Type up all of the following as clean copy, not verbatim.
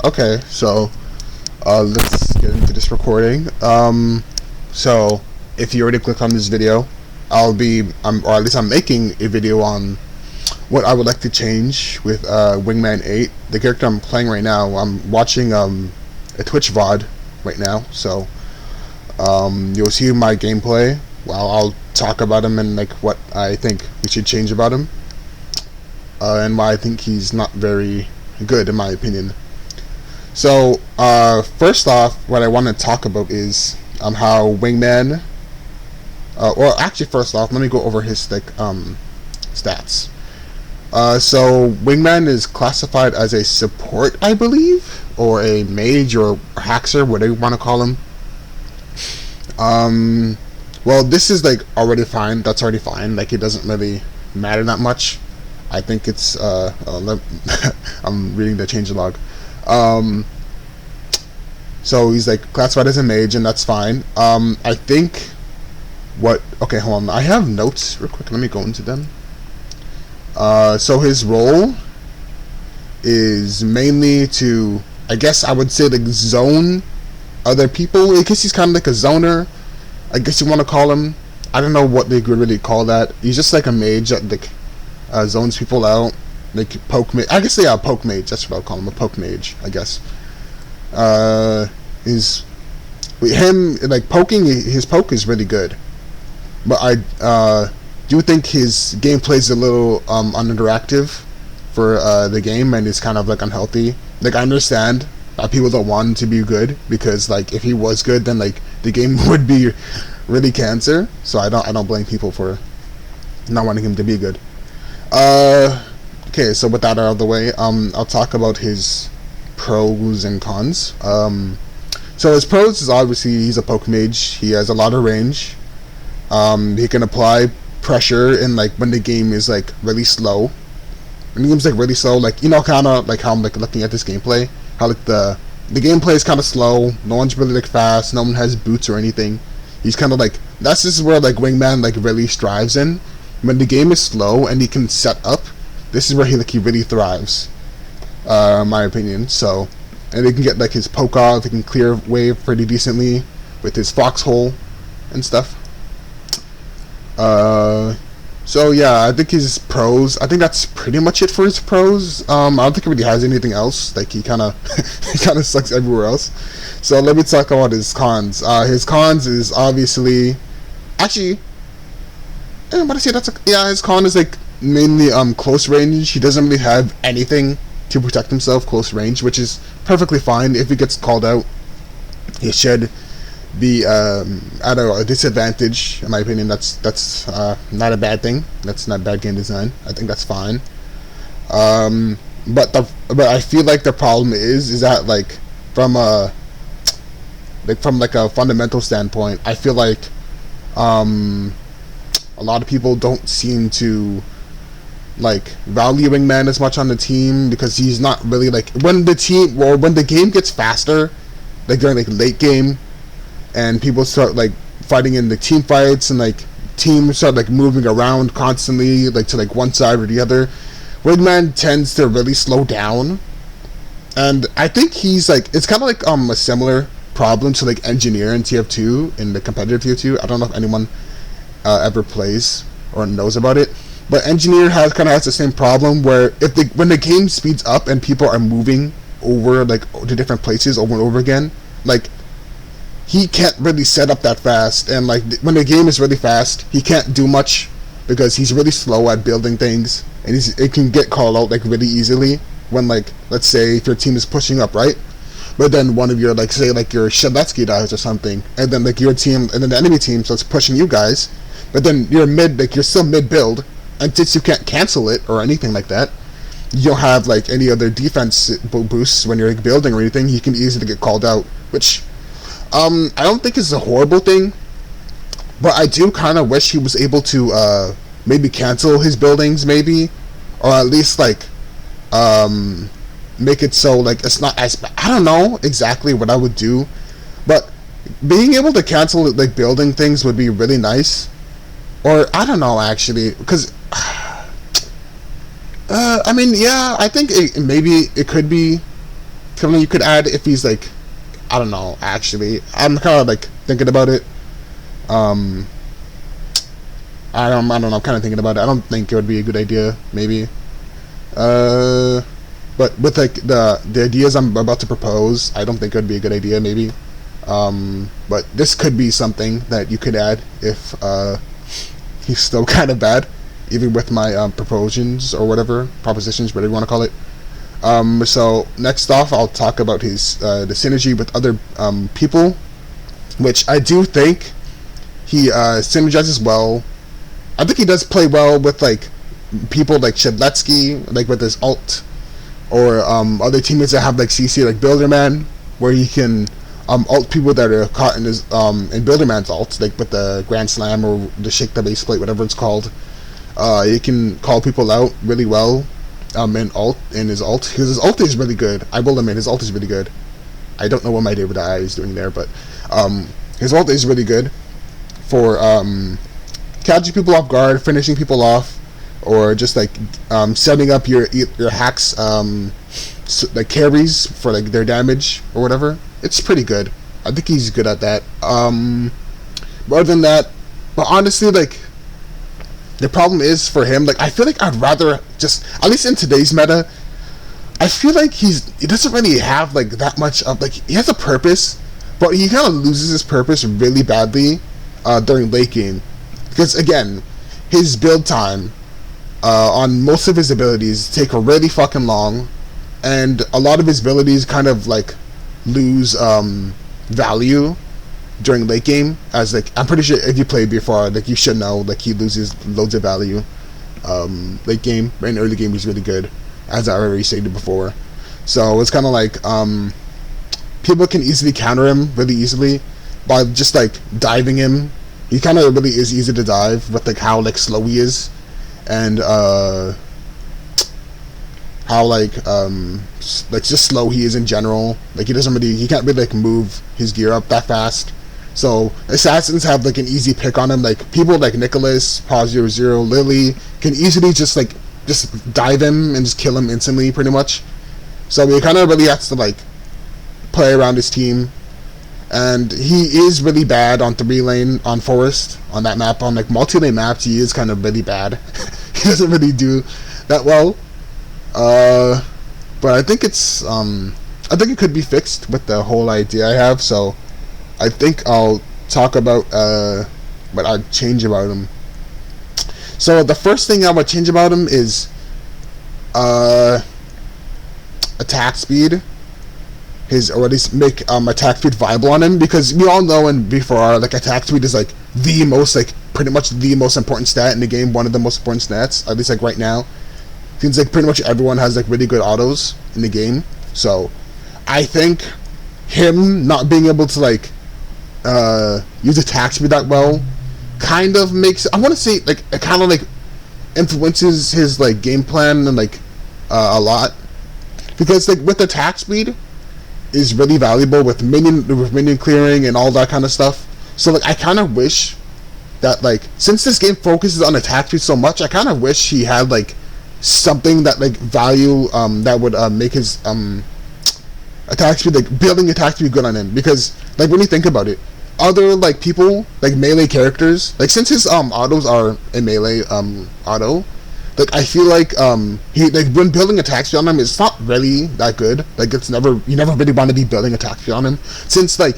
Okay, so let's get into this recording. So if you already clicked on this video, or at least I'm making a video on what I would like to change with Wingman8, the character I'm playing right now. I'm watching a Twitch VOD right now, so you'll see my gameplay. Well, I'll talk about him and like what I think we should change about him, and why I think he's not very good in my opinion. So first off, what I want to talk about is how Wingman. Well, actually, first off, let me go over his stats. So Wingman is classified as a support, I believe, or a mage or haxer, whatever you want to call him. Well, this is like already fine. That's already fine. Like, it doesn't really matter that much. I think it's I'm reading the changelog. So he's like classified as a mage, and that's fine. I think okay, hold on. I have notes real quick. Let me go into them. So his role is mainly to, I guess I would say, like, zone other people. I guess he's kind of like a zoner, I guess you want to call him. I don't know what they could really call that. He's just like a mage that like zones people out, like poke mage. I guess poke mage. That's what I'll call him, a poke mage, I guess. Is him like poking. His poke is really good, but I do think his gameplay is a little uninteractive for the game, and it's kind of like unhealthy. Like, I understand that people don't want him to be good, because like if he was good, then like the game would be really cancer. So I don't blame people for not wanting him to be good. Okay, so with that out of the way, I'll talk about his pros and cons. So his pros is obviously he's a poke mage. He has a lot of range. He can apply pressure in like when the game is like really slow. When the game's like really slow, like, you know, kind of like how I'm like looking at this gameplay, how like the gameplay is kind of slow. No one's really like fast. No one has boots or anything. He's kind of like, this is where like Wingman like really strives in. When the game is slow and he can set up, this is where he really thrives, in my opinion. So, and he can get like his poke off. He can clear wave pretty decently with his foxhole and stuff. So yeah, I think his pros, I think that's pretty much it for his pros. I don't think he really has anything else. Like, he kind of he kind of sucks everywhere else. So let me talk about his cons. His cons is obviously, actually, I'm about to say his con is like mainly close range. He doesn't really have anything to protect himself close range, which is perfectly fine. If he gets called out, he should be at a disadvantage. In my opinion, that's not a bad thing. That's not bad game design. I think that's fine. But I feel like the problem is that like from a fundamental standpoint, I feel like a lot of people don't seem to like value Wingman as much on the team, because he's not really like, when the game gets faster, like during like late game, and people start like fighting in the team fights, and like teams start like moving around constantly, like to like one side or the other, Wingman tends to really slow down. And I think he's like, it's kind of like a similar problem to like Engineer in TF2, in the competitive TF2. I don't know if anyone ever plays or knows about it, but Engineer has the same problem, where when the game speeds up and people are moving over like to different places over and over again, like he can't really set up that fast, and like when the game is really fast, he can't do much because he's really slow at building things, and it can get called out like really easily when, like, let's say if your team is pushing up, right? But then one of your, like, say like your Sheletsky dies or something, and then like your team, and then the enemy team starts pushing you guys, but then you're still mid build, and since you can't cancel it or anything like that, you don't have like any other defense boosts when you're like building or anything, you can easily get called out, which I don't think it's a horrible thing, but I do kind of wish he was able to maybe cancel his buildings, maybe, or at least like make it so like it's not as bad. I don't know exactly what I would do, but being able to cancel like building things would be really nice. Or I don't know, actually, because I mean, yeah, I think maybe it could be something you could add if he's like, I don't know. Actually, I'm kind of like thinking about it. I don't know. I'm kind of thinking about it. I don't think it would be a good idea. Maybe. But with like the ideas I'm about to propose, I don't think it would be a good idea. Maybe. But this could be something that you could add if he's still kind of bad, even with my propositions or whatever, whatever you want to call it. So next off, I'll talk about his the synergy with other people, which I do think he synergizes well. I think he does play well with like people like Shedletsky, like with his ult, or other teammates that have like CC, like Builderman, where he can ult people that are caught in his in Builderman's ult, like with the Grand Slam or the Shake the Base Plate, whatever it's called. He can call people out really well in his ult, because his ult is really good. I will admit, his ult is really good. I don't know what my David Eye is doing there, but his ult is really good for catching people off guard, finishing people off, or just like setting up your hacks like carries for like their damage or whatever. It's pretty good. I think he's good at that. But other than that, but honestly, like, the problem is for him, like, I feel like I'd rather just, at least in today's meta, I feel like he doesn't really have like that much of, like, he has a purpose, but he kind of loses his purpose really badly during late game, because again, his build time on most of his abilities take really fucking long, and a lot of his abilities kind of like lose value during late game, as like, I'm pretty sure if you played before, like, you should know, like, he loses loads of value late game. In early game he's really good, as I already stated before. So it's kind of like people can easily counter him really easily by just like diving him. He kind of really is easy to dive with like how like slow he is, and how like just slow he is in general. Like, he can't really like move his gear up that fast. So assassins have like an easy pick on him. Like, people like Nicholas, Paw00, Lily can easily just dive him and just kill him instantly, pretty much. So he kind of really has to like play around his team, and he is really bad on 3-lane on Forest, on that map. On like multi-lane maps, he is kind of really bad. He doesn't really do that well. But I think it's I think it could be fixed with the whole idea I have. So I think I'll talk about what I'd change about him. So the first thing I would change about him is attack speed. Or at least make attack speed viable on him, because we all know and before, like, attack speed is like the most, like, pretty much the most important stat in the game, one of the most important stats, at least like right now. Seems like pretty much everyone has like really good autos in the game. So I think him not being able to like use attack speed that well kind of makes, I want to say, like, it kind of like influences his like game plan and like a lot, because like with attack speed is really valuable with minion clearing and all that kind of stuff. So like, I kind of wish that, like, since this game focuses on attack speed so much, I kind of wish he had like something that like value that would make his attack speed, like building attack speed, good on him. Because like, when you think about it, other like people, like melee characters, like, since his autos are a melee auto, like, I feel like he, like, when building attack speed on him, it's not really that good. Like, you never really want to be building attack speed on him, since like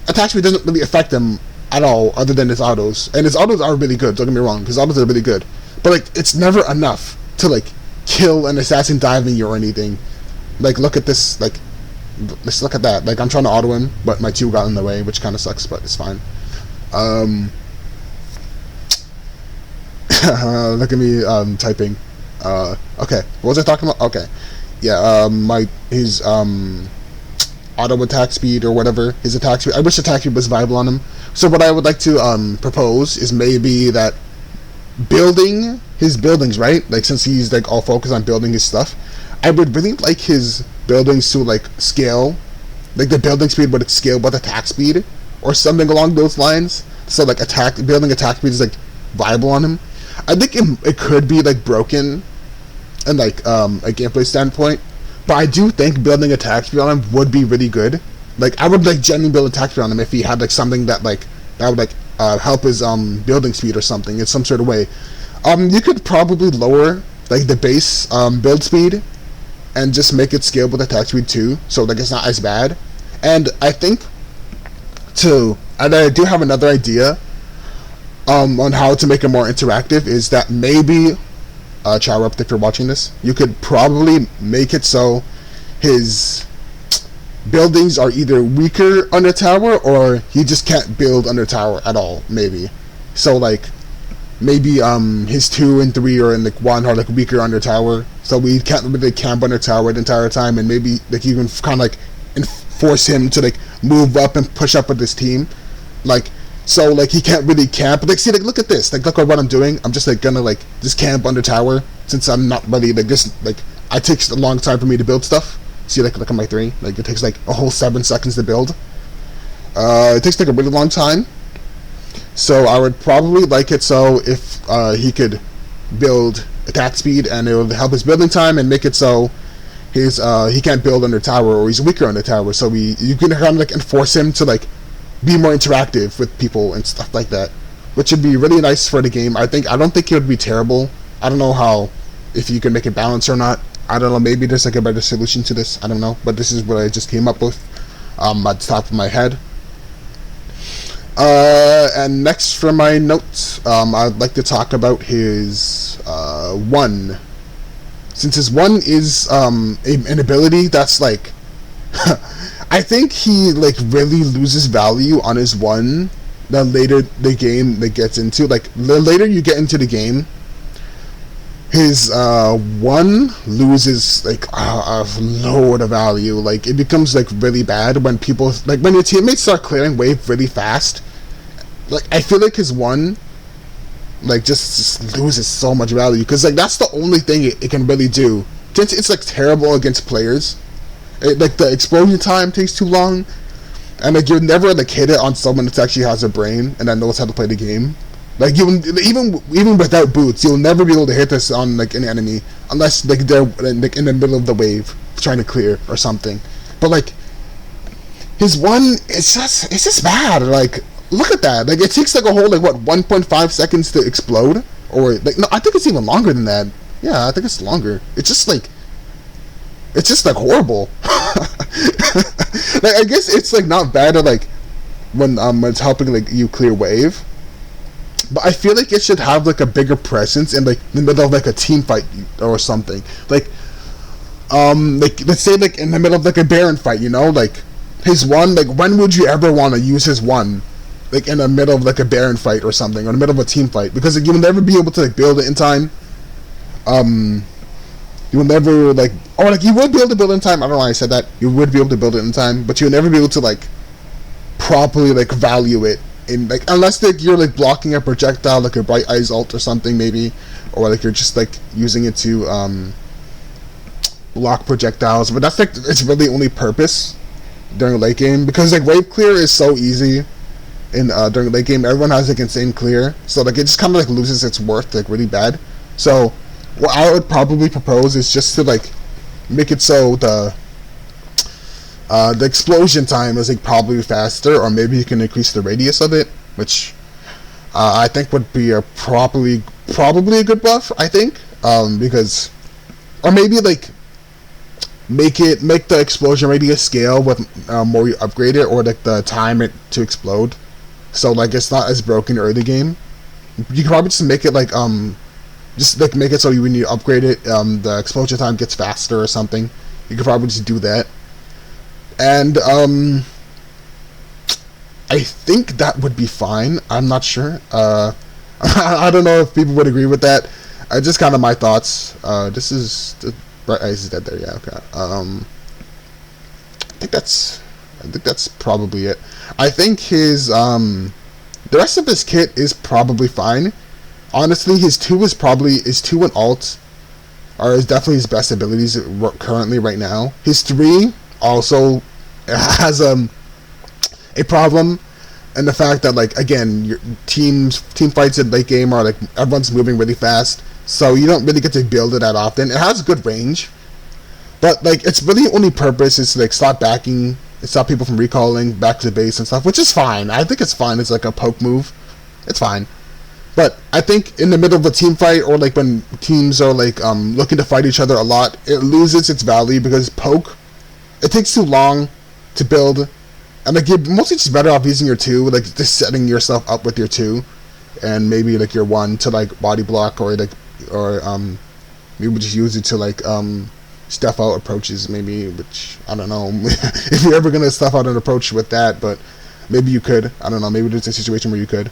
attack speed doesn't really affect him at all, other than his autos. And his autos are really good, don't get me wrong, his autos are really good, but like, it's never enough to like kill an assassin diving you or anything. Like, look at this, like, let's look at that. Like, I'm trying to auto him, but my 2 got in the way, which kind of sucks, but it's fine. Look at me typing. Okay, what was I talking about? Okay, yeah, his auto attack speed or whatever, his attack speed, I wish attack speed was viable on him. So what I would like to propose is maybe that building his buildings, right? Like, since he's like all focused on building his stuff, I would really like his buildings to like scale, like the building speed would scale with attack speed or something along those lines. So like, building attack speed is like viable on him. I think it could be like broken in like a gameplay standpoint, But I do think building attack speed on him would be really good. Like, I would like genuinely build attack speed on him if he had like something that would like help his building speed or something in some sort of way. You could probably lower like the base build speed and just make it scale with attack speed too, so like it's not as bad. And I think and I do have another idea on how to make it more interactive, is that maybe Chowrup, if you're watching this, you could probably make it so his buildings are either weaker under tower or he just can't build under tower at all, maybe. So like maybe his 2 and 3 or in like 1 are like weaker under tower, so we can't really camp under tower the entire time, and maybe like you can kind of like force him to like move up and push up with his team, like so like he can't really camp. Like, see, like look at this, like look at what I'm doing. I'm just like gonna like just camp under tower since I'm not really like this. Like, it takes a long time for me to build stuff. See, like look at my 3, like it takes like a whole 7 seconds to build. It takes like a really long time. So I would probably like it so if he could build attack speed, and it would help his building time and make it so his he can't build under tower, or he's weaker under tower. So you can kind of like enforce him to like be more interactive with people and stuff like that, which would be really nice for the game. I don't think it would be terrible. I don't know if you can make it balance or not. I don't know, maybe there's like a better solution to this. I don't know, but this is what I just came up with at the top of my head. And next for my notes, I'd like to talk about his 1. Since his 1 is an ability that's like I think he like really loses value on his 1 the later the game that gets into. Like, the later you get into the game, his 1 loses like a load of value. Like, it becomes like really bad when people, like when your teammates start clearing wave really fast. Like, I feel like his 1 like just loses so much value, because like that's the only thing it can really do, since it's like terrible against players. Like the explosion time takes too long, and like you'll never like hit it on someone that actually has a brain and that knows how to play the game. Like, even without boots, you'll never be able to hit this on like an enemy unless like they're like in the middle of the wave trying to clear or something. But like his 1, it's just bad. Like, look at that. Like, it takes like a whole like what 1.5 seconds to explode, or like no, I think it's even longer than that. Yeah, I think it's longer. It's just like horrible. Like, I guess it's like not bad at like when it's helping like you clear wave, but I feel like it should have like a bigger presence in like the middle of like a team fight or something. Like let's say like in the middle of like a Baron fight, you know, like his 1, like when would you ever want to use his 1? Like in the middle of like a Baron fight or something, or in the middle of a team fight, because like, you will never be able to like build it in time. You will never like, or like you would be able to build it in time. I don't know why I said that. You would be able to build it in time, but you'll never be able to like properly like value it in like, unless like you're like blocking a projectile like a Bright Eyes ult or something maybe, or like you're just like using it to block projectiles. But that's like its really only purpose during late game, because like wave clear is so easy in during late game. Everyone has like insane clear, so like it just kind of like loses its worth like really bad. So what I would probably propose is just to like make it so the explosion time is like probably faster, or maybe you can increase the radius of it, which I think would be a probably a good buff. I think because, or maybe like make the explosion radius scale with more you upgrade it, or like the time it to explode, so like it's not as broken early game. You can probably just make it like just like make it so when you upgrade it, the explosion time gets faster or something. You could probably just do that, and I think that would be fine. I'm not sure. I don't know if people would agree with that. Just kind of my thoughts. This is Bright Eyes is dead there. Yeah. Okay. I think that's probably it. I think his the rest of his kit is probably fine. Honestly, his 2 and alt is definitely his best abilities currently right now. His 3 also has a problem, and the fact that like again your team fights in late game are like everyone's moving really fast, so you don't really get to build it that often. It has good range, But like its really only purpose is to like stop backing, stop people from recalling back to the base and stuff, which is fine. I think it's fine. It's like a poke move. It's fine. But I think in the middle of a team fight, or like when teams are like looking to fight each other a lot, it loses its value because poke, it takes too long to build, and like you're mostly just better off using your 2, like just setting yourself up with your 2, and maybe like your 1 to like body block, or like maybe just use it to like stuff out approaches, maybe, which I don't know if you're ever gonna stuff out an approach with that, but maybe you could. I don't know. Maybe there's a situation where you could.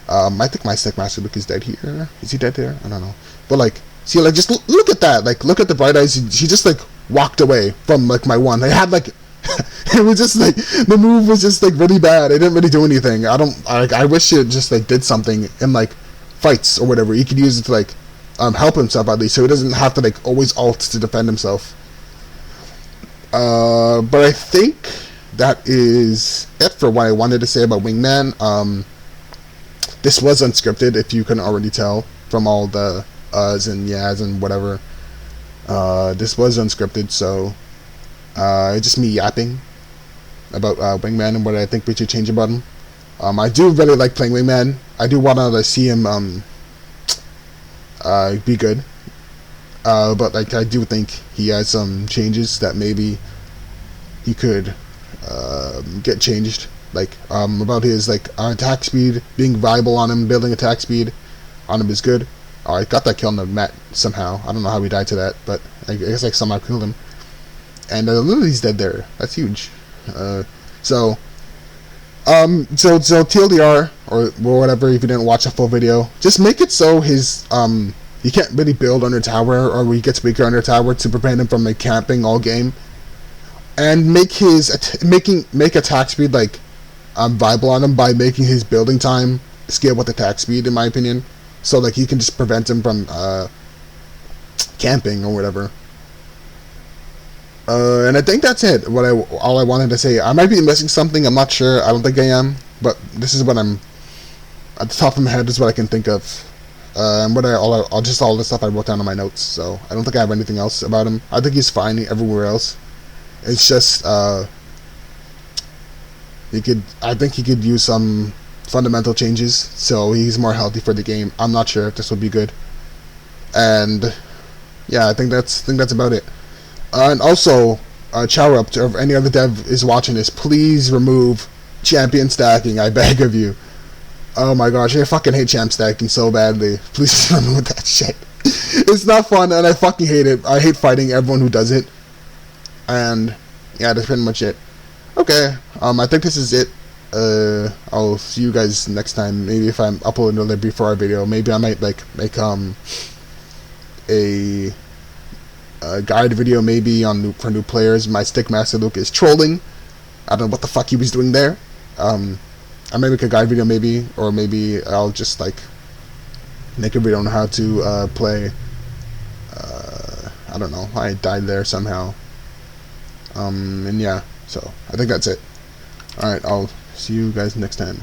I think my Stickmaster Luke is dead here. Is he dead there? I don't know. But like, see, like just look at that. Like, look at the Bright Eyes. He just like walked away from like my 1. I had like, it was just like the move was just like really bad. It didn't really do anything. I wish it just like did something in like fights or whatever. He could use it to like help himself at least, so he doesn't have to like always ult to defend himself. But I think that is it for what I wanted to say about Wingman. This was unscripted, if you can already tell from all the uhs and yeahs and whatever. This was unscripted, so it's just me yapping about Wingman and what I think we should change about him. I do really like playing Wingman. I do want to see him be good. But like I do think he has some changes that maybe he could get changed. Like about his like attack speed being viable on him, building attack speed on him is good. I got that kill on the mat somehow. I don't know how he died to that, but I guess like somehow killed him. And Lily's dead there. That's huge. So TLDR or whatever, if you didn't watch the full video, just make it so his he can't really build under tower, or he gets weaker under tower to prevent him from like camping all game, and make his make attack speed like viable on him by making his building time scale with attack speed, in my opinion, so like you can just prevent him from camping or whatever. And I think that's it. All I wanted to say. I might be missing something. I'm not sure. I don't think I am. But this is what I'm at the top of my head. This is what I can think of. And all the stuff I wrote down on my notes. So I don't think I have anything else about him. I think he's fine everywhere else. It's just I think he could use some fundamental changes so he's more healthy for the game. I'm not sure if this would be good. And yeah, I think that's about it. And also, chower up to if any other dev is watching this, please remove champion stacking, I beg of you. Oh my gosh, I fucking hate champ stacking so badly. Please remove that shit. It's not fun, and I fucking hate it. I hate fighting everyone who does it. And yeah, that's pretty much it. Okay, I think this is it. I'll see you guys next time. Maybe if I'm uploading another before our video, maybe I might like make a guide video maybe for new players. My Stickmaster Luke is trolling. I don't know what the fuck he was doing there. I may make a guide video maybe, or maybe I'll just like make a video on how to play. I don't know. I died there somehow. And yeah, so I think that's it. Alright, I'll see you guys next time.